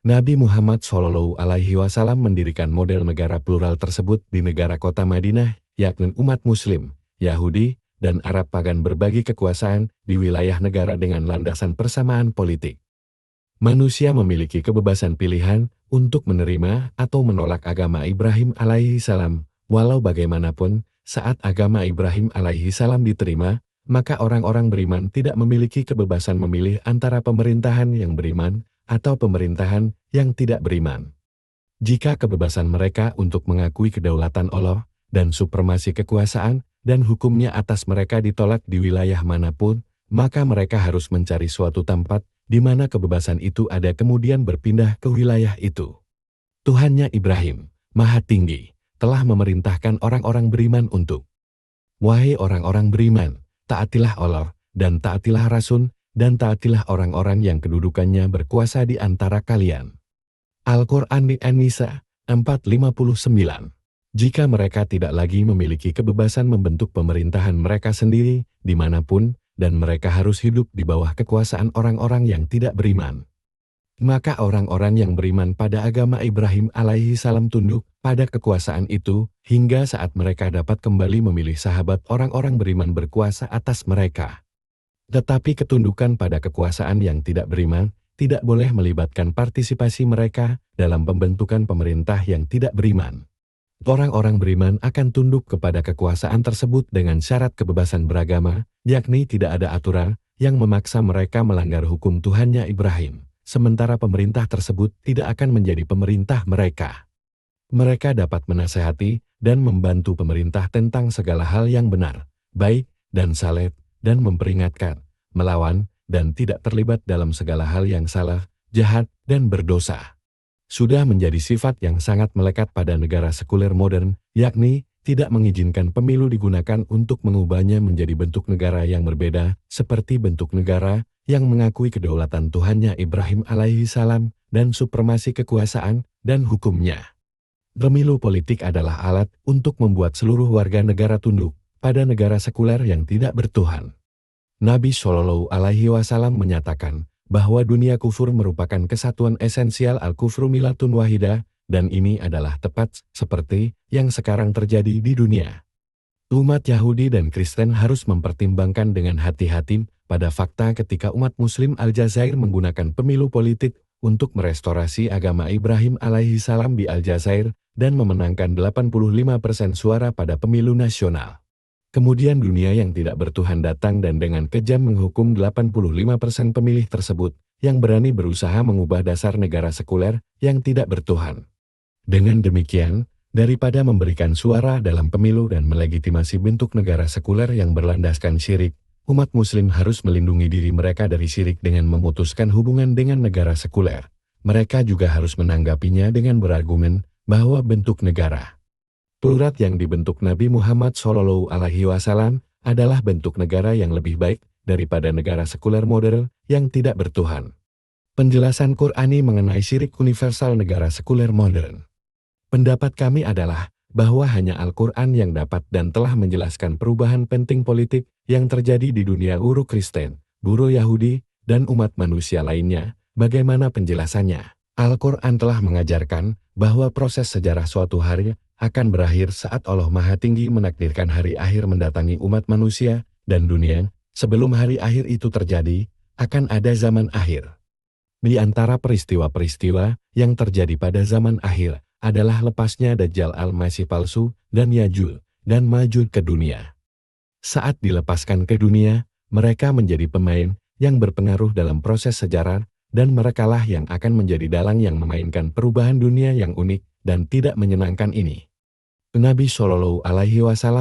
Nabi Muhammad SAW mendirikan model negara plural tersebut di negara kota Madinah, yakni umat Muslim, Yahudi, dan Arab pagan berbagi kekuasaan di wilayah negara dengan landasan persamaan politik. Manusia memiliki kebebasan pilihan untuk menerima atau menolak agama Ibrahim alaihissalam. Walau bagaimanapun, saat agama Ibrahim alaihissalam diterima, maka orang-orang beriman tidak memiliki kebebasan memilih antara pemerintahan yang beriman atau pemerintahan yang tidak beriman. Jika kebebasan mereka untuk mengakui kedaulatan Allah dan supremasi kekuasaan dan hukumnya atas mereka ditolak di wilayah manapun, maka mereka harus mencari suatu tempat di mana kebebasan itu ada kemudian berpindah ke wilayah itu. Tuhannya Ibrahim, Maha Tinggi, telah memerintahkan orang-orang beriman untuk, "Wahai orang-orang beriman, taatilah Allah, dan taatilah Rasul, dan taatilah orang-orang yang kedudukannya berkuasa di antara kalian." Al-Quran An-Nisa 4:59. Jika mereka tidak lagi memiliki kebebasan membentuk pemerintahan mereka sendiri, dimanapun, dan mereka harus hidup di bawah kekuasaan orang-orang yang tidak beriman, maka orang-orang yang beriman pada agama Ibrahim alaihissalam tunduk pada kekuasaan itu, hingga saat mereka dapat kembali memilih sahabat orang-orang beriman berkuasa atas mereka. Tetapi ketundukan pada kekuasaan yang tidak beriman tidak boleh melibatkan partisipasi mereka dalam pembentukan pemerintah yang tidak beriman. Orang-orang beriman akan tunduk kepada kekuasaan tersebut dengan syarat kebebasan beragama, yakni tidak ada aturan yang memaksa mereka melanggar hukum Tuhannya Ibrahim, sementara pemerintah tersebut tidak akan menjadi pemerintah mereka. Mereka dapat menasehati dan membantu pemerintah tentang segala hal yang benar, baik, dan saleh, dan memperingatkan, melawan, dan tidak terlibat dalam segala hal yang salah, jahat, dan berdosa. Sudah menjadi sifat yang sangat melekat pada negara sekuler modern, yakni tidak mengizinkan pemilu digunakan untuk mengubahnya menjadi bentuk negara yang berbeda, seperti bentuk negara yang mengakui kedaulatan Tuhannya Ibrahim alaihissalam dan supremasi kekuasaan dan hukumnya. Pemilu politik adalah alat untuk membuat seluruh warga negara tunduk pada negara sekuler yang tidak bertuhan. Nabi SAW menyatakan bahwa dunia kufur merupakan kesatuan esensial al-kufru millatun wahidah, dan ini adalah tepat seperti yang sekarang terjadi di dunia. Umat Yahudi dan Kristen harus mempertimbangkan dengan hati-hati pada fakta ketika umat Muslim Aljazair menggunakan pemilu politik untuk merestorasi agama Ibrahim alaihissalam di Aljazair dan memenangkan 85% suara pada pemilu nasional. Kemudian dunia yang tidak bertuhan datang dan dengan kejam menghukum 85% pemilih tersebut yang berani berusaha mengubah dasar negara sekuler yang tidak bertuhan. Dengan demikian, daripada memberikan suara dalam pemilu dan melegitimasi bentuk negara sekuler yang berlandaskan syirik, umat Muslim harus melindungi diri mereka dari syirik dengan memutuskan hubungan dengan negara sekuler. Mereka juga harus menanggapinya dengan berargumen bahwa bentuk negara plural yang dibentuk Nabi Muhammad SAW adalah bentuk negara yang lebih baik daripada negara sekuler modern yang tidak bertuhan. Penjelasan Qur'ani mengenai syirik universal negara sekuler modern. Pendapat kami adalah bahwa hanya Al-Quran yang dapat dan telah menjelaskan perubahan penting politik yang terjadi di dunia guru Kristen, guru Yahudi, dan umat manusia lainnya. Bagaimana penjelasannya? Al-Quran telah mengajarkan bahwa proses sejarah suatu hari akan berakhir saat Allah Maha Tinggi menakdirkan hari akhir mendatangi umat manusia dan dunia. Sebelum hari akhir itu terjadi, akan ada zaman akhir. Di antara peristiwa-peristiwa yang terjadi pada zaman akhir adalah lepasnya Dajjal al-Masih palsu dan Ya'juj dan Ma'juj ke dunia. Saat dilepaskan ke dunia, mereka menjadi pemain yang berpengaruh dalam proses sejarah, dan merekalah yang akan menjadi dalang yang memainkan perubahan dunia yang unik dan tidak menyenangkan ini. Nabi SAW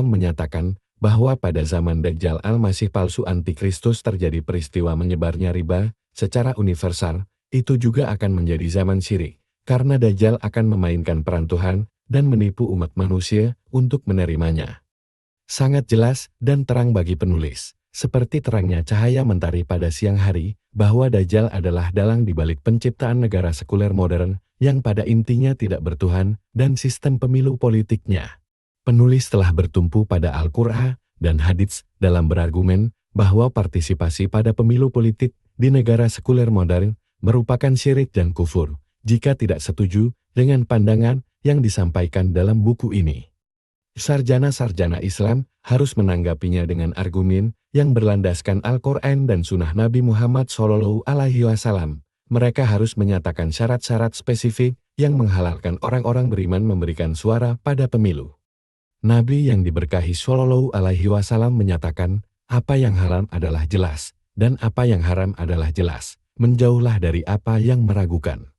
menyatakan bahwa pada zaman Dajjal al-Masih palsu antikristus terjadi peristiwa menyebarnya riba secara universal. Itu juga akan menjadi zaman syirik, karena Dajjal akan memainkan peran Tuhan dan menipu umat manusia untuk menerimanya. Sangat jelas dan terang bagi penulis, seperti terangnya cahaya mentari pada siang hari, bahwa Dajjal adalah dalang di balik penciptaan negara sekuler modern yang pada intinya tidak bertuhan dan sistem pemilu politiknya. Penulis telah bertumpu pada Al-Qur'an dan hadits dalam berargumen bahwa partisipasi pada pemilu politik di negara sekuler modern merupakan syirik dan kufur. jika tidak setuju dengan pandangan yang disampaikan dalam buku ini. Sarjana-sarjana Islam harus menanggapinya dengan argumen yang berlandaskan Al-Quran dan Sunnah Nabi Muhammad SAW. Mereka harus menyatakan syarat-syarat spesifik yang menghalalkan orang-orang beriman memberikan suara pada pemilu. Nabi yang diberkahi SAW menyatakan, apa yang halal adalah jelas, dan apa yang haram adalah jelas. Menjauhlah dari apa yang meragukan.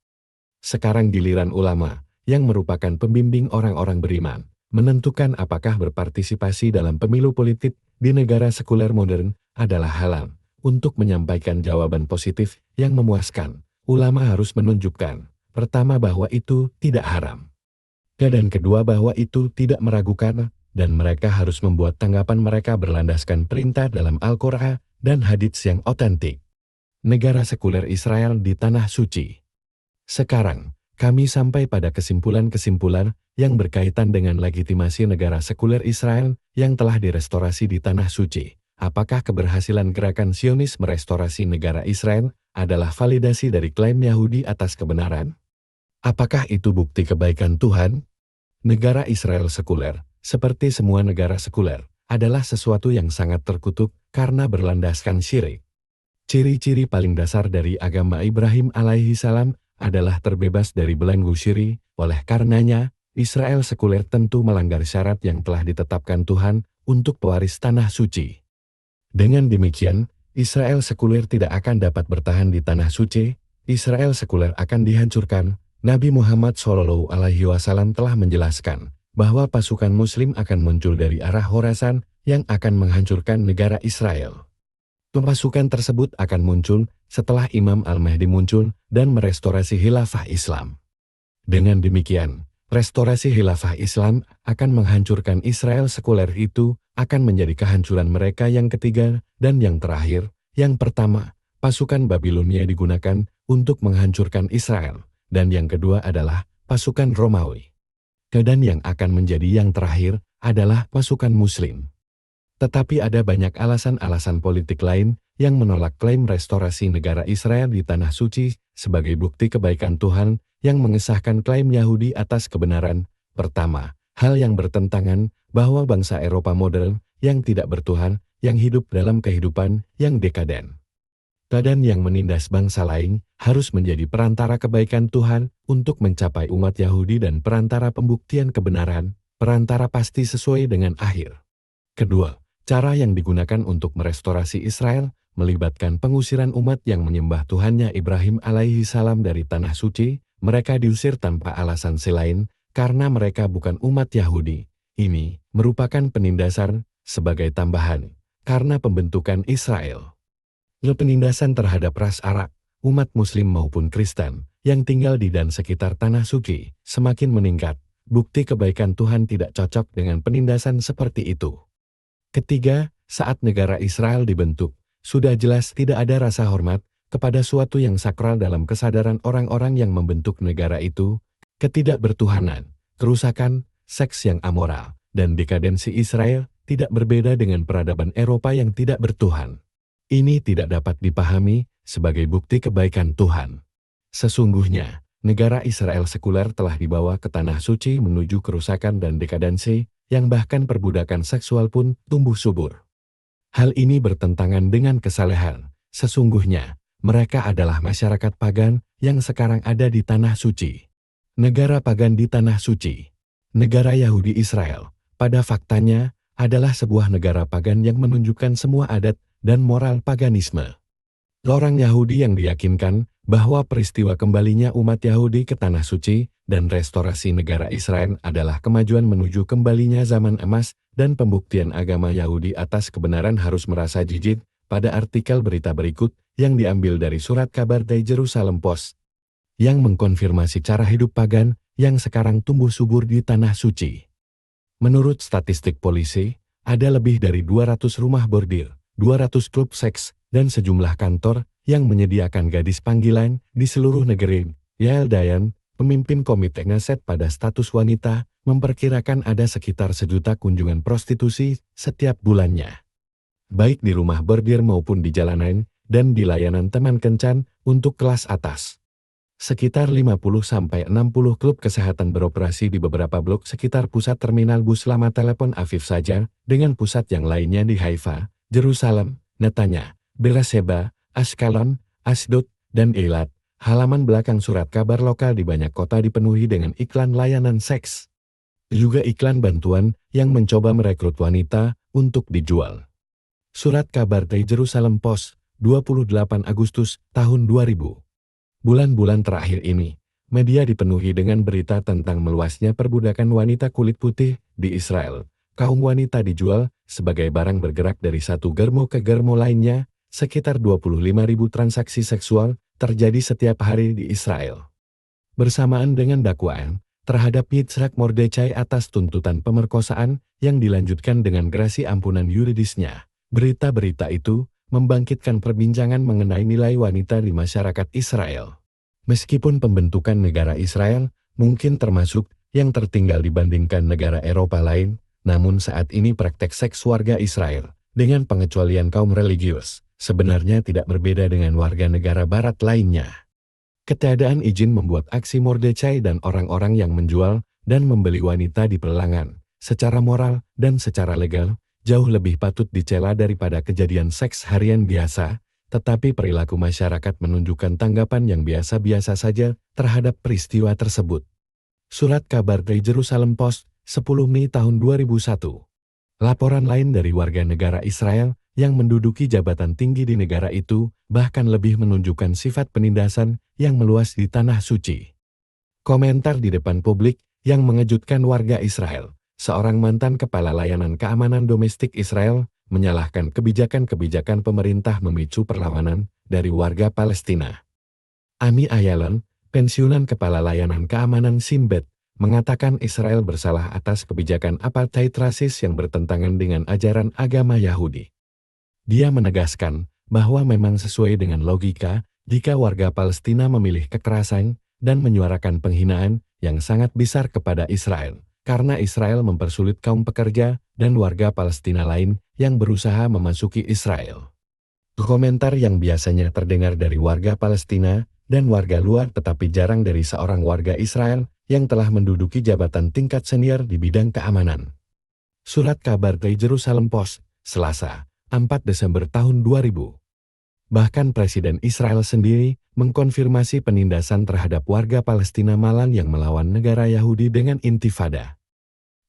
Sekarang giliran ulama, yang merupakan pembimbing orang-orang beriman, menentukan apakah berpartisipasi dalam pemilu politik di negara sekuler modern adalah halal. Untuk menyampaikan jawaban positif yang memuaskan, ulama harus menunjukkan, pertama bahwa itu tidak haram. Dan kedua bahwa itu tidak meragukan, dan mereka harus membuat tanggapan mereka berlandaskan perintah dalam Al-Quran dan hadits yang otentik. Negara sekuler Israel di Tanah Suci. Sekarang, kami sampai pada kesimpulan-kesimpulan yang berkaitan dengan legitimasi negara sekuler Israel yang telah direstorasi di Tanah Suci. Apakah keberhasilan gerakan Zionis merestorasi negara Israel adalah validasi dari klaim Yahudi atas kebenaran? Apakah itu bukti kebaikan Tuhan? Negara Israel sekuler, seperti semua negara sekuler, adalah sesuatu yang sangat terkutuk karena berlandaskan syirik. Ciri-ciri paling dasar dari agama Ibrahim alaihi salam adalah terbebas dari belenggu syirik. Oleh karenanya, Israel sekuler tentu melanggar syarat yang telah ditetapkan Tuhan untuk pewaris Tanah Suci. Dengan demikian, Israel sekuler tidak akan dapat bertahan di Tanah Suci. Israel sekuler akan dihancurkan. Nabi Muhammad SAW telah menjelaskan bahwa pasukan Muslim akan muncul dari arah Khorasan yang akan menghancurkan negara Israel. Pasukan tersebut akan muncul setelah Imam Al-Mahdi muncul dan merestorasi khilafah Islam. Dengan demikian, restorasi khilafah Islam akan menghancurkan Israel sekuler itu, akan menjadi kehancuran mereka yang ketiga dan yang terakhir. Yang pertama, pasukan Babilonia digunakan untuk menghancurkan Israel, dan yang kedua adalah pasukan Romawi. Dan yang akan menjadi yang terakhir adalah pasukan Muslim. Tetapi ada banyak alasan-alasan politik lain yang menolak klaim restorasi negara Israel di Tanah Suci sebagai bukti kebaikan Tuhan yang mengesahkan klaim Yahudi atas kebenaran. Pertama, hal yang bertentangan bahwa bangsa Eropa modern yang tidak bertuhan, yang hidup dalam kehidupan yang dekaden. Dan yang menindas bangsa lain harus menjadi perantara kebaikan Tuhan untuk mencapai umat Yahudi dan perantara pembuktian kebenaran, perantara pasti sesuai dengan akhir. Kedua, cara yang digunakan untuk merestorasi Israel melibatkan pengusiran umat yang menyembah Tuhannya Ibrahim alaihi salam dari Tanah Suci. Mereka diusir tanpa alasan selain karena mereka bukan umat Yahudi. Ini merupakan penindasan sebagai tambahan karena pembentukan Israel. Penindasan terhadap ras Arab, umat Muslim maupun Kristen yang tinggal di dan sekitar Tanah Suci semakin meningkat. Bukti kebaikan Tuhan tidak cocok dengan penindasan seperti itu. Ketiga, saat negara Israel dibentuk, sudah jelas tidak ada rasa hormat kepada suatu yang sakral dalam kesadaran orang-orang yang membentuk negara itu. Ketidakbertuhanan, kerusakan, seks yang amoral, dan dekadensi Israel tidak berbeda dengan peradaban Eropa yang tidak bertuhan. Ini tidak dapat dipahami sebagai bukti kebaikan Tuhan. Sesungguhnya, negara Israel sekuler telah dibawa ke Tanah Suci menuju kerusakan dan dekadensi, yang bahkan perbudakan seksual pun tumbuh subur. Hal ini bertentangan dengan kesalehan. Sesungguhnya, mereka adalah masyarakat pagan yang sekarang ada di Tanah Suci. Negara pagan di Tanah Suci. Negara Yahudi Israel, pada faktanya, adalah sebuah negara pagan yang menunjukkan semua adat dan moral paganisme. Orang Yahudi yang diyakinkan bahwa peristiwa kembalinya umat Yahudi ke Tanah Suci dan restorasi negara Israel adalah kemajuan menuju kembalinya zaman emas dan pembuktian agama Yahudi atas kebenaran harus merasa jijik pada artikel berita berikut yang diambil dari surat kabar dari Jerusalem Post yang mengkonfirmasi cara hidup pagan yang sekarang tumbuh subur di Tanah Suci. Menurut statistik polisi, ada lebih dari 200 rumah bordir, 200 klub seks, dan sejumlah kantor yang menyediakan gadis panggilan di seluruh negeri. Yael Dayan, pemimpin Komite Knesset pada status wanita, memperkirakan ada sekitar 1 juta kunjungan prostitusi setiap bulannya. Baik di rumah bordir maupun di jalanan dan di layanan teman kencan untuk kelas atas. Sekitar 50-60 klub kesehatan beroperasi di beberapa blok sekitar pusat terminal bus Lama Telepon Afif saja, dengan pusat yang lainnya di Haifa, Yerusalem, Netanya, Beersheba, Ashkelon, Ashdod, dan Eilat. Halaman belakang surat kabar lokal di banyak kota dipenuhi dengan iklan layanan seks. Juga iklan bantuan yang mencoba merekrut wanita untuk dijual. Surat kabar dari Jerusalem Post, 28 Agustus tahun 2000. Bulan-bulan terakhir ini, media dipenuhi dengan berita tentang meluasnya perbudakan wanita kulit putih di Israel. Kaum wanita dijual sebagai barang bergerak dari satu germo ke germo lainnya. Sekitar 25.000 transaksi seksual terjadi setiap hari di Israel. Bersamaan dengan dakwaan terhadap Yitzhak Mordechai atas tuntutan pemerkosaan yang dilanjutkan dengan gerasi ampunan yuridisnya, berita-berita itu membangkitkan perbincangan mengenai nilai wanita di masyarakat Israel. Meskipun pembentukan negara Israel mungkin termasuk yang tertinggal dibandingkan negara Eropa lain, namun saat ini praktek seks warga Israel, dengan pengecualian kaum religius, sebenarnya tidak berbeda dengan warga negara barat lainnya. Ketiadaan izin membuat aksi Mordechai dan orang-orang yang menjual dan membeli wanita di pelelangan, secara moral dan secara legal, jauh lebih patut dicela daripada kejadian seks harian biasa, tetapi perilaku masyarakat menunjukkan tanggapan yang biasa-biasa saja terhadap peristiwa tersebut. Surat kabar dari Jerusalem Post, 10 Mei tahun 2001. Laporan lain dari warga negara Israel yang menduduki jabatan tinggi di negara itu, bahkan lebih menunjukkan sifat penindasan yang meluas di Tanah Suci. Komentar di depan publik yang mengejutkan warga Israel. Seorang mantan kepala layanan keamanan domestik Israel menyalahkan kebijakan-kebijakan pemerintah memicu perlawanan dari warga Palestina. Ami Ayalon, pensiunan kepala layanan keamanan Shin Bet, mengatakan Israel bersalah atas kebijakan apartheid rasis yang bertentangan dengan ajaran agama Yahudi. Dia menegaskan bahwa memang sesuai dengan logika jika warga Palestina memilih kekerasan dan menyuarakan penghinaan yang sangat besar kepada Israel. Karena Israel mempersulit kaum pekerja dan warga Palestina lain yang berusaha memasuki Israel. Komentar yang biasanya terdengar dari warga Palestina dan warga luar tetapi jarang dari seorang warga Israel yang telah menduduki jabatan tingkat senior di bidang keamanan. Surat kabar dari Jerusalem Post, Selasa, 4 Desember tahun 2000. Bahkan Presiden Israel sendiri mengkonfirmasi penindasan terhadap warga Palestina Malang yang melawan negara Yahudi dengan intifada.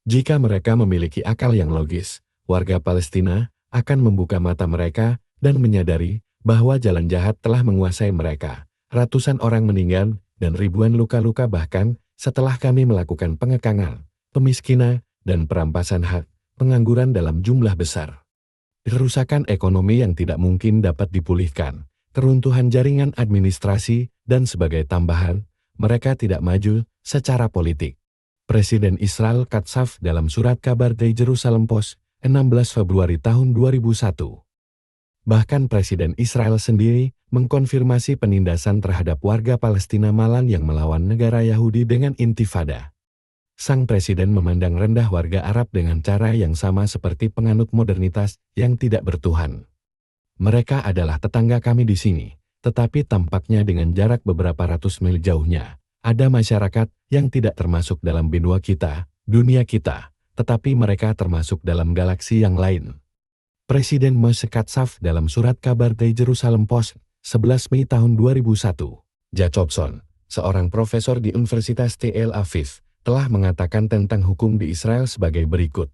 Jika mereka memiliki akal yang logis, warga Palestina akan membuka mata mereka dan menyadari bahwa jalan jahat telah menguasai mereka. Ratusan orang meninggal dan ribuan luka-luka bahkan setelah kami melakukan pengekangan, pemiskinan, dan perampasan hak, pengangguran dalam jumlah besar. Kerusakan ekonomi yang tidak mungkin dapat dipulihkan, keruntuhan jaringan administrasi, dan sebagai tambahan, mereka tidak maju secara politik. Presiden Israel Katsav dalam surat kabar dari Jerusalem Post, 16 Februari tahun 2001. Bahkan Presiden Israel sendiri mengkonfirmasi penindasan terhadap warga Palestina Malang yang melawan negara Yahudi dengan intifada. Sang Presiden memandang rendah warga Arab dengan cara yang sama seperti penganut modernitas yang tidak bertuhan. Mereka adalah tetangga kami di sini, tetapi tampaknya dengan jarak beberapa ratus mil jauhnya. Ada masyarakat yang tidak termasuk dalam benua kita, dunia kita, tetapi mereka termasuk dalam galaksi yang lain. Presiden Moshe Katsav dalam surat kabar dari Jerusalem Post, 11 Mei tahun 2001. Jacobson, seorang profesor di Universitas Tel Aviv, telah mengatakan tentang hukum di Israel sebagai berikut.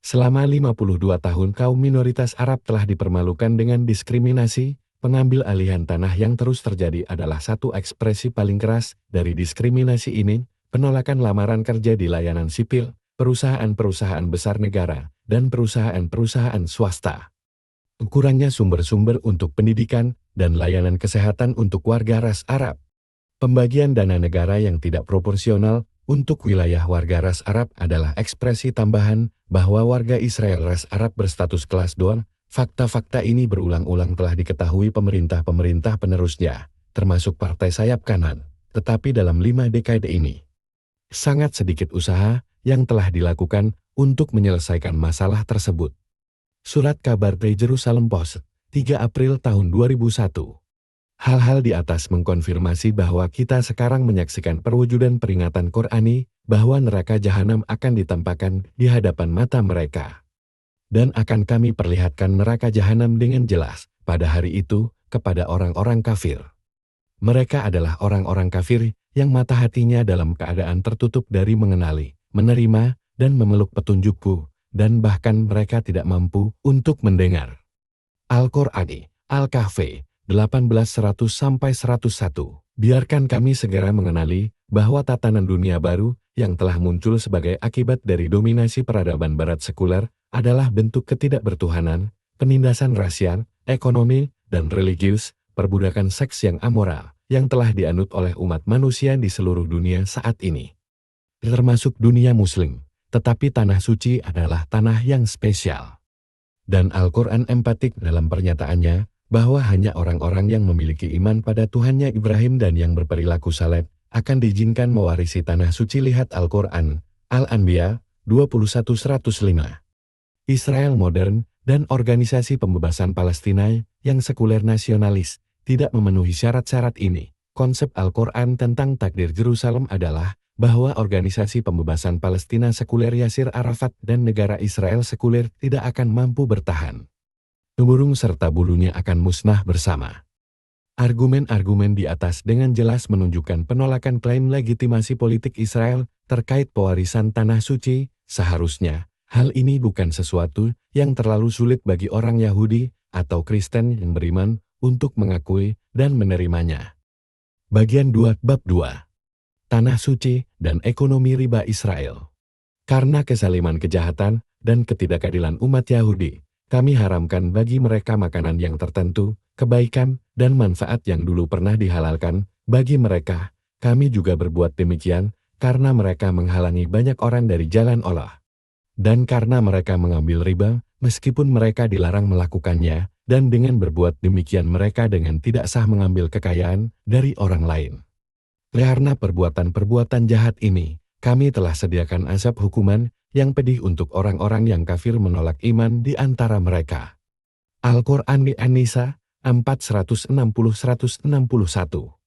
Selama 52 tahun kaum minoritas Arab telah dipermalukan dengan diskriminasi. Pengambil alihan tanah yang terus terjadi adalah satu ekspresi paling keras dari diskriminasi ini, penolakan lamaran kerja di layanan sipil, perusahaan-perusahaan besar negara, dan perusahaan-perusahaan swasta. Kurangnya sumber-sumber untuk pendidikan dan layanan kesehatan untuk warga ras Arab. Pembagian dana negara yang tidak proporsional untuk wilayah warga ras Arab adalah ekspresi tambahan bahwa warga Israel ras Arab berstatus kelas 2. Fakta-fakta ini berulang-ulang telah diketahui pemerintah-pemerintah penerusnya, termasuk partai sayap kanan, tetapi dalam 5 dekade ini, sangat sedikit usaha yang telah dilakukan untuk menyelesaikan masalah tersebut. Surat kabar dari Jerusalem Post, 3 April tahun 2001. Hal-hal di atas mengkonfirmasi bahwa kita sekarang menyaksikan perwujudan peringatan Qur'ani bahwa neraka jahanam akan ditampakkan di hadapan mata mereka. Dan akan kami perlihatkan neraka jahanam dengan jelas pada hari itu kepada orang-orang kafir. Mereka adalah orang-orang kafir yang mata hatinya dalam keadaan tertutup dari mengenali, menerima, dan memeluk petunjukku, dan bahkan mereka tidak mampu untuk mendengar. Al-Qur'ani, Al-Kahfi, 1800-101. Biarkan kami segera mengenali bahwa tatanan dunia baru yang telah muncul sebagai akibat dari dominasi peradaban barat sekuler adalah bentuk ketidakbertuhanan, penindasan rasial, ekonomi, dan religius, perbudakan seks yang amoral, yang telah dianut oleh umat manusia di seluruh dunia saat ini. Termasuk dunia muslim, tetapi tanah suci adalah tanah yang spesial. Dan Al-Quran empatik dalam pernyataannya, bahwa hanya orang-orang yang memiliki iman pada Tuhannya Ibrahim dan yang berperilaku saleh akan diizinkan mewarisi tanah suci. Lihat Al-Quran, Al-Anbiya, 21:105. Israel modern dan organisasi pembebasan Palestina yang sekuler nasionalis tidak memenuhi syarat-syarat ini. Konsep Al-Quran tentang takdir Yerusalem adalah bahwa organisasi pembebasan Palestina sekuler Yasir Arafat dan negara Israel sekuler tidak akan mampu bertahan. Burung serta bulunya akan musnah bersama. Argumen-argumen di atas dengan jelas menunjukkan penolakan klaim legitimasi politik Israel terkait pewarisan tanah suci. Seharusnya, hal ini bukan sesuatu yang terlalu sulit bagi orang Yahudi atau Kristen yang beriman untuk mengakui dan menerimanya. Bagian 2 Bab 2. Tanah suci dan ekonomi riba Israel. Karena kesaliman kejahatan dan ketidakadilan umat Yahudi, kami haramkan bagi mereka makanan yang tertentu, kebaikan, dan manfaat yang dulu pernah dihalalkan bagi mereka. Kami juga berbuat demikian karena mereka menghalangi banyak orang dari jalan Allah. Dan karena mereka mengambil riba, meskipun mereka dilarang melakukannya, dan dengan berbuat demikian mereka dengan tidak sah mengambil kekayaan dari orang lain. Karena perbuatan-perbuatan jahat ini, kami telah sediakan azab hukuman yang pedih untuk orang-orang yang kafir menolak iman di antara mereka. Al-Quran di An-Nisa 460-161.